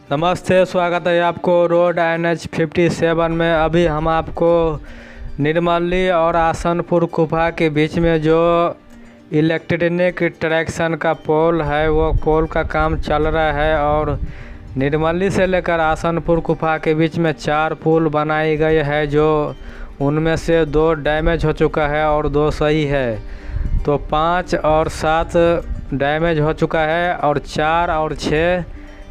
नमस्ते, स्वागत है आपको रोड NH 57 में। अभी हम आपको निर्मली और आसनपुर कुफा के बीच में जो इलेक्ट्रॉनिक ट्रैक्शन का पोल है वो पोल का काम चल रहा है। और निर्मली से लेकर आसनपुर कुफा के बीच में 4 पुल बनाई गई है, जो उनमें से 2 डैमेज हो चुका है और 2 सही है। तो 5 और 7 डैमेज हो चुका है और 4 और 6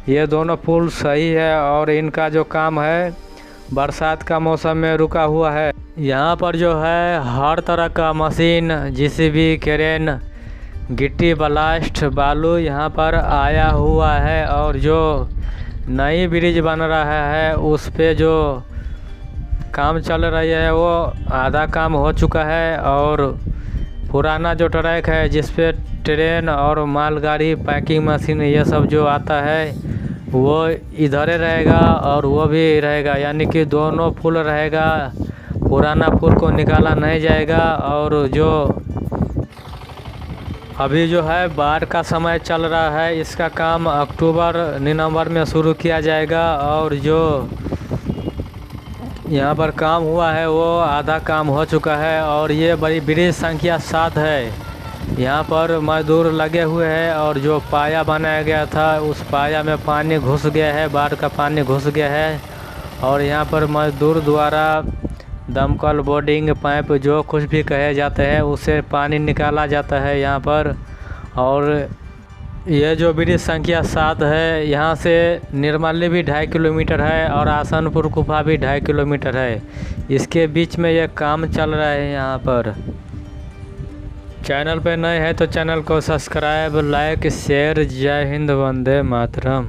ये दोनों पुल सही है। और इनका जो काम है बरसात का मौसम में रुका हुआ है। यहाँ पर जो है हर तरह का मशीन, JCB, क्रेन, गिट्टी, ब्लास्ट, बालू यहाँ पर आया हुआ है। और जो नई ब्रिज बन रहा है उस पे जो काम चल रही है वो आधा काम हो चुका है। और पुराना जो ट्रैक है जिस पे ट्रेन और मालगाड़ी, पैकिंग मशीन ये सब जो आता है वो इधर ही रहेगा और वो भी रहेगा, यानी कि दोनों पुल रहेगा। पुराना पुल को निकाला नहीं जाएगा। और जो अभी जो है बाढ़ का समय चल रहा है, इसका काम अक्टूबर नवंबर में शुरू किया जाएगा। और जो यहाँ पर काम हुआ है वो आधा काम हो चुका है। और ये बड़ी ब्रिज संख्या 7 है। यहाँ पर मजदूर लगे हुए हैं और जो पाया बनाया गया था उस पाया में पानी घुस गया है, बाढ़ का पानी घुस गया है। और यहाँ पर मजदूर द्वारा दमकल, बोर्डिंग पाइप, जो कुछ भी कहे जाते हैं उससे पानी निकाला जाता है यहाँ पर। और ये जो ब्रिज संख्या 7 है, यहाँ से निर्मली भी 2.5 किलोमीटर है और आसनपुर कुफा भी 2.5 किलोमीटर है। इसके बीच में ये काम चल रहा है यहाँ पर। चैनल पे नए हैं तो चैनल को सब्सक्राइब, लाइक, शेयर। जय हिंद, वंदे मातरम।